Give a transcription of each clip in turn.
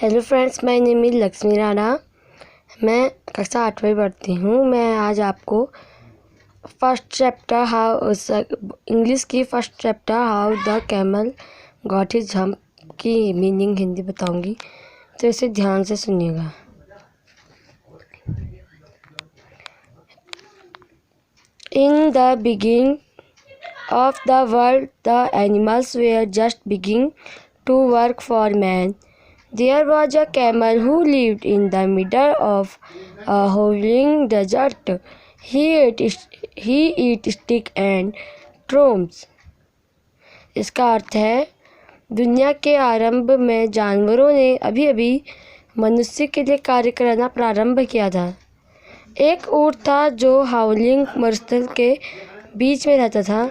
Hello friends, my name is Lakshmi Rana. मैं कक्षा 8वीं पढ़ती हूँ। मैं आज आपको फर्स्ट चैप्टर इंग्लिश की first chapter how the camel got his hump की मीनिंग हिंदी बताऊंगी, तो इसे ध्यान से सुनिएगा। In the beginning of the world, the animals were just beginning to work for man. There was a camel who lived in the middle of a howling desert. He ate stick and worms. इसका अर्थ है, दुनिया के आरंभ में जानवरों ने अभी अभी मनुष्य के लिए कार्य करना प्रारंभ किया था। एक ऊँट था जो हाउलिंग मरुस्थल के बीच में रहता था।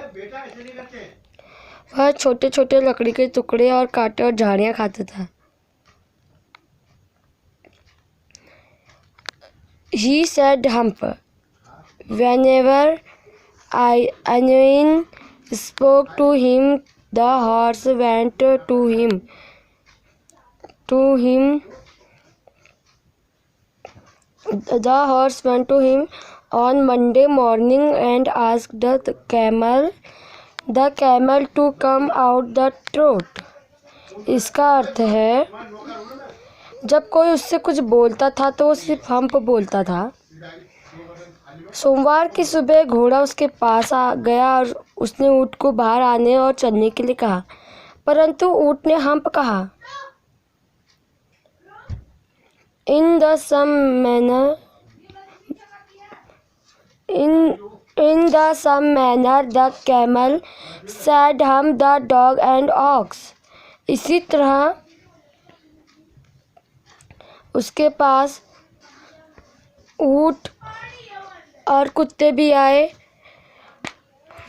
वह छोटे छोटे लकड़ी के टुकड़े और कांटे और झाड़ियाँ खाता था। He said hump. Whenever anyone spoke to him, the horse went to him. The horse went to him on Monday morning and asked the camel to come out the throat. इसका अर्थ है, जब कोई उससे कुछ बोलता था तो वो सिर्फ हम्प बोलता था। सोमवार की सुबह घोड़ा उसके पास आ गया और उसने ऊँट को बाहर आने और चलने के लिए कहा, परंतु ऊँट ने हम्प कहा। In the some manner, the camel said hump the dog and ox. इसी तरह उसके पास ऊँट और कुत्ते भी आए।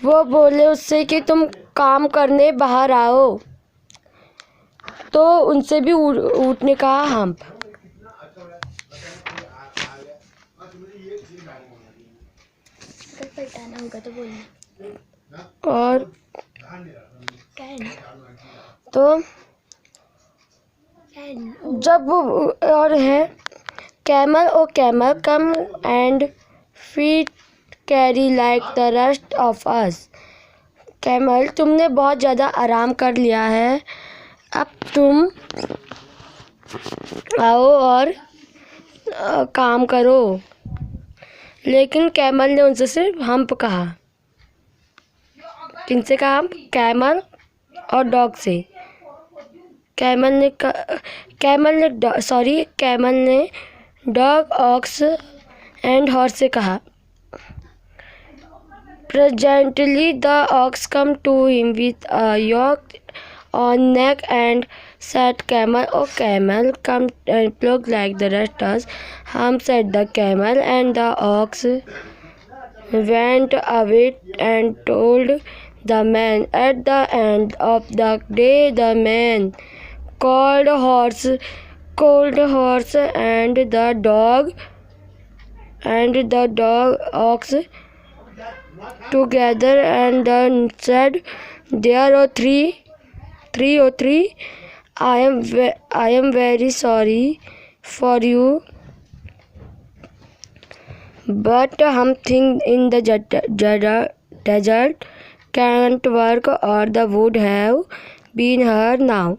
वो बोले उससे कि तुम काम करने बाहर आओ, तो उनसे भी ऊँट ने कहा हम्प। और तो जब वो और है, camel o camel come and feet carry like the rest of us. Camel, तुमने बहुत ज़्यादा आराम कर लिया है, अब तुम आओ और काम करो। लेकिन कैमल ने उनसे सिर्फ हम्प कहा। किनसे कहा? कैमल और डॉग से। कैमल ने डॉग, ऑक्स एंड हॉर्स से कहा। Presently the ox come to him with a yoke on neck and said, Camel, oh camel, come and plug like the rest us. Said the camel, and the ox went away and told the man. At the end of the day, the man called horse and the dog ox together and then said, there are three. I am very sorry for you, but something in the desert can't work, or the would have been here now.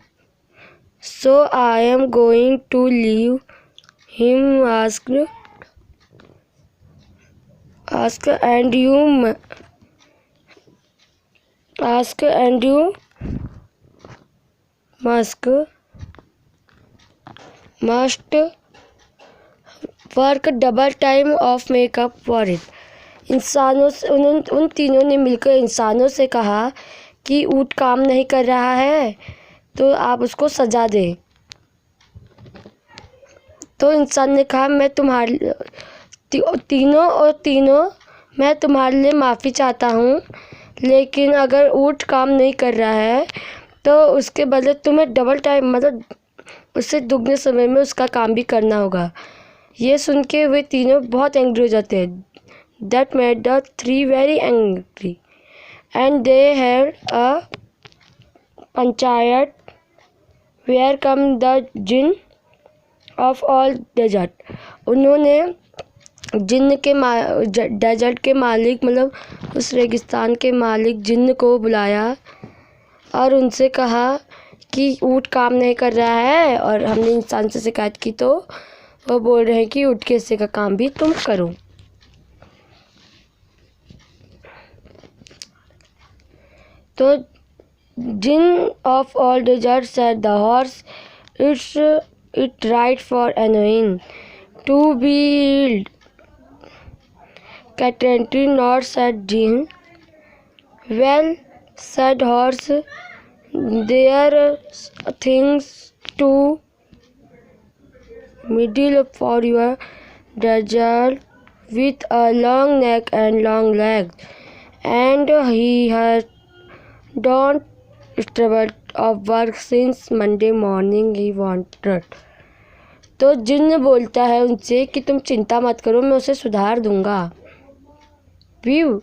So I am going to leave him. Ask and you must work double time of make up for it. उन तीनों ने मिलकर इंसानों से कहा कि ऊँट काम नहीं कर रहा है, तो आप उसको सजा दें। तो इंसान ने कहा, मैं तुम्हारे तीनों मैं तुम्हारे लिए माफ़ी चाहता हूँ, लेकिन अगर ऊँट काम नहीं कर रहा है तो उसके बदले तुम्हें डबल टाइम, मतलब उससे दुगने समय में उसका काम भी करना होगा। ये सुन के वे तीनों बहुत एंग्री हो जाते हैं। That made the three very angry and they had a panchayat where come the jinn of all desert, उन्होंने जिन्न के डेजर्ट के मालिक मतलब उस रेगिस्तान के मालिक जिन्न को बुलाया और उनसे कहा कि ऊँट काम नहीं कर रहा है, और हमने इंसान से शिकायत की तो वो बोल रहे हैं कि ऊँट के हिस्से का काम भी तुम करो। तो जिन of all desert said the horse, it right for annoying to be Catentry not said Jinn. Well, said horse, there are things to middle for your desert with a long neck and long legs, and he has done trouble of work since Monday morning he wanted. तो जिन्न बोलता है उनसे कि तुम चिंता मत करो, मैं उसे सुधार दूंगा। View,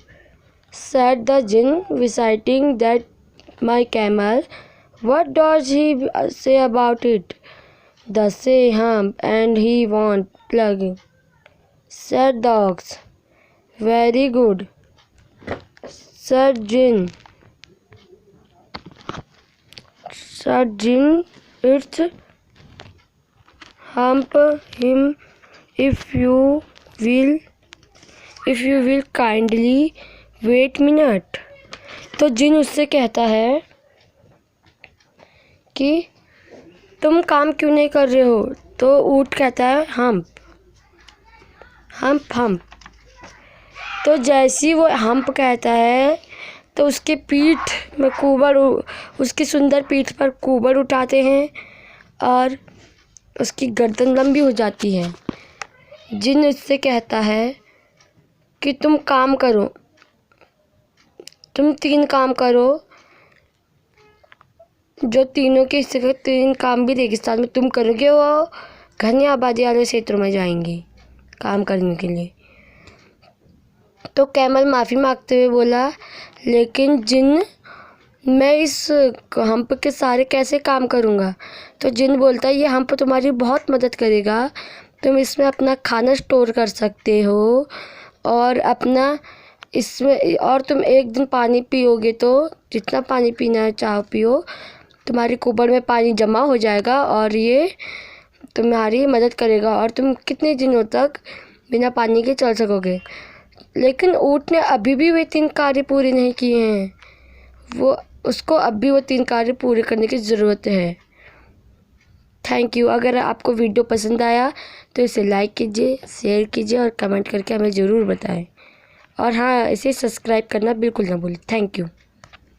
said the jinn, reciting that my camel. What does he say about it? The say hump and he won't plug, said the ox. Very good, said jinn. It's hump him if you will kindly wait minute. तो जिन उससे कहता है कि तुम काम क्यों नहीं कर रहे हो, तो ऊँट कहता है हम्प हम्प हम्प। तो जैसी वो हम्प कहता है तो उसके पीठ में उसकी सुंदर पीठ पर कुबड़ उठाते हैं और उसकी गर्दन लंबी हो जाती है। जिन उससे कहता है कि तुम काम करो, तुम 3 काम करो, जो तीनों के हिस्से के 3 काम भी रेगिस्तान में तुम करोगे, वो घनी आबादी वाले क्षेत्रों में जाएंगे काम करने के लिए। तो कैमल माफ़ी मांगते हुए बोला, लेकिन जिन मैं इस हम्प के सारे कैसे काम करूँगा। तो जिन बोलता है ये हम्प तुम्हारी बहुत मदद करेगा, तुम इसमें अपना खाना स्टोर कर सकते हो और तुम एक दिन पानी पियोगे तो जितना पानी पीना चाहो पियो, तुम्हारी कुबड़ में पानी जमा हो जाएगा और ये तुम्हारी मदद करेगा और तुम कितने दिनों तक बिना पानी के चल सकोगे। लेकिन ऊँट ने अभी भी वे 3 कार्य पूरे नहीं किए हैं, उसको अभी वो 3 कार्य पूरे करने की ज़रूरत है। Thank you. अगर आपको वीडियो पसंद आया तो इसे लाइक कीजिए, शेयर कीजिए और कमेंट करके हमें ज़रूर बताएं। और हाँ, इसे सब्सक्राइब करना बिल्कुल ना भूलें। Thank you.